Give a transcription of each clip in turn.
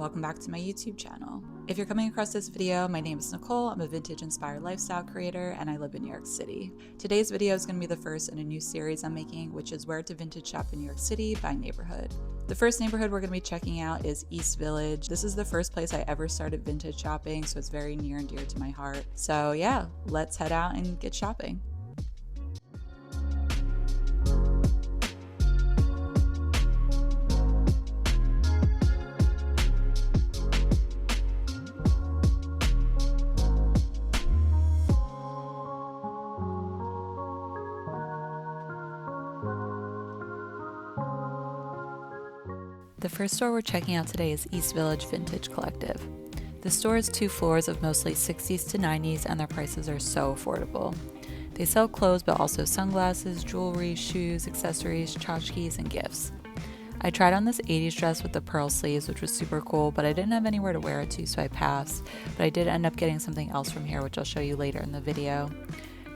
welcome back to my YouTube channel. If you're coming across this video, my name is Nicole. I'm a vintage inspired lifestyle creator and I live in New York City. Today's video is going to be the first in a new series I'm making, which is where to vintage shop in New York City by neighborhood. The first neighborhood we're going to be checking out is East Village. This is the first place I ever started vintage shopping, so it's very near and dear to my heart. So yeah, let's head out and get shopping. The first store we're checking out today is East Village Vintage Collective. The store has 2 floors of mostly 60s to 90s and their prices are so affordable. They sell clothes but also sunglasses, jewelry, shoes, accessories, tchotchkes, and gifts. I tried on this 80s dress with the pearl sleeves, which was super cool, but I didn't have anywhere to wear it to, so I passed. But I did end up getting something else from here, which I'll show you later in the video.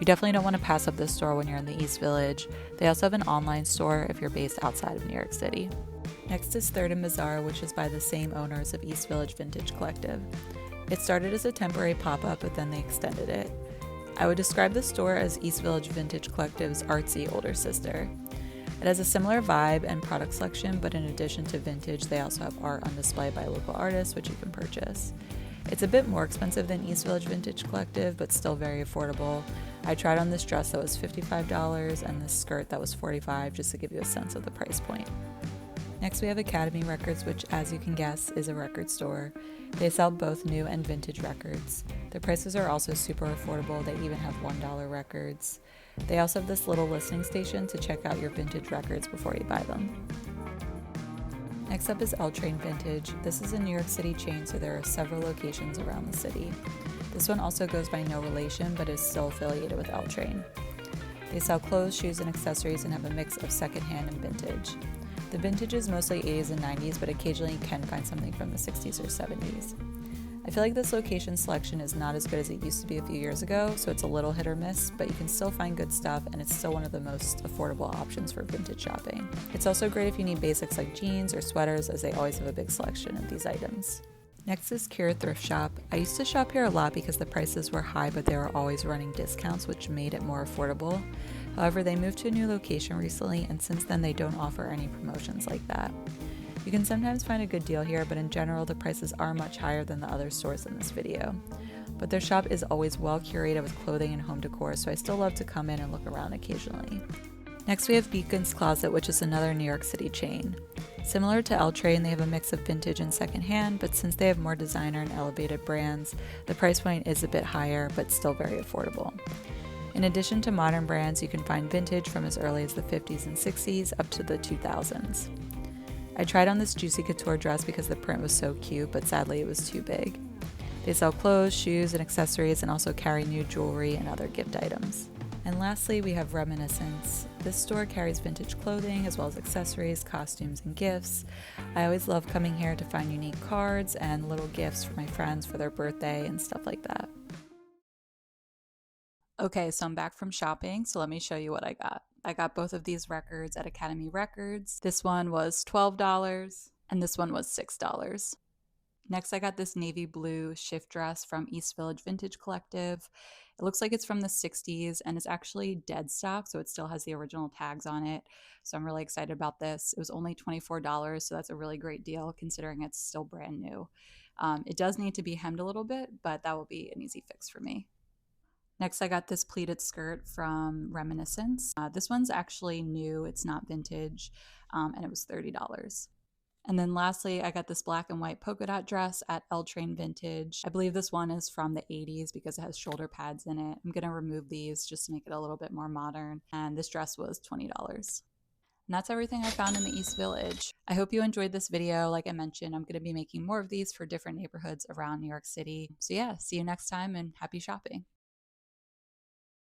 You definitely don't want to pass up this store when you're in the East Village. They also have an online store if you're based outside of New York City. Next is Thrift and Bazaar, which is by the same owners of East Village Vintage Collective. It started as a temporary pop-up, but then they extended it. I would describe the store as East Village Vintage Collective's artsy older sister. It has a similar vibe and product selection, but in addition to vintage, they also have art on display by local artists, which you can purchase. It's a bit more expensive than East Village Vintage Collective, but still very affordable. I tried on this dress that was $55 and this skirt that was $45, just to give you a sense of the price point. Next we have Academy Records, which as you can guess is a record store. They sell both new and vintage records. Their prices are also super affordable. They even have $1 records. They also have this little listening station to check out your vintage records before you buy them. Next up is L Train Vintage. This is a New York City chain, so there are several locations around the city. This one also goes by no relation, but is still affiliated with L Train. They sell clothes, shoes, and accessories and have a mix of secondhand and vintage. The vintage is mostly 80s and 90s, but occasionally you can find something from the 60s or 70s. I feel like this location selection is not as good as it used to be a few years ago, so it's a little hit or miss, but you can still find good stuff and it's still one of the most affordable options for vintage shopping. It's also great if you need basics like jeans or sweaters, as they always have a big selection of these items. Next is Kira Thrift Shop. I used to shop here a lot because the prices were high, but they were always running discounts, which made it more affordable. However, they moved to a new location recently, and since then they don't offer any promotions like that. You can sometimes find a good deal here, but in general the prices are much higher than the other stores in this video. But their shop is always well curated with clothing and home decor, so I still love to come in and look around occasionally. Next we have Beacon's Closet, which is another New York City chain. Similar to L Train, they have a mix of vintage and secondhand, but since they have more designer and elevated brands, the price point is a bit higher, but still very affordable. In addition to modern brands, you can find vintage from as early as the 50s and 60s up to the 2000s. I tried on this Juicy Couture dress because the print was so cute, but sadly it was too big. They sell clothes, shoes, and accessories and also carry new jewelry and other gift items. And lastly, we have Reminiscence. This store carries vintage clothing as well as accessories, costumes, and gifts. I always love coming here to find unique cards and little gifts for my friends for their birthday and stuff like that. Okay, so I'm back from shopping, so let me show you what I got. I got both of these records at Academy Records. This one was $12 and this one was $6. Next, I got this navy blue shift dress from East Village Vintage Collective. It looks like it's from the 60s and it's actually dead stock, so it still has the original tags on it. So I'm really excited about this. It was only $24, so that's a really great deal considering it's still brand new. It does need to be hemmed a little bit, but that will be an easy fix for me. Next, I got this pleated skirt from Reminiscence. This one's actually new, it's not vintage, and it was $30. And then lastly, I got this black and white polka dot dress at L Train Vintage. I believe this one is from the 80s because it has shoulder pads in it. I'm gonna remove these just to make it a little bit more modern. And this dress was $20. And that's everything I found in the East Village. I hope you enjoyed this video. Like I mentioned, I'm gonna be making more of these for different neighborhoods around New York City. So yeah, see you next time and happy shopping.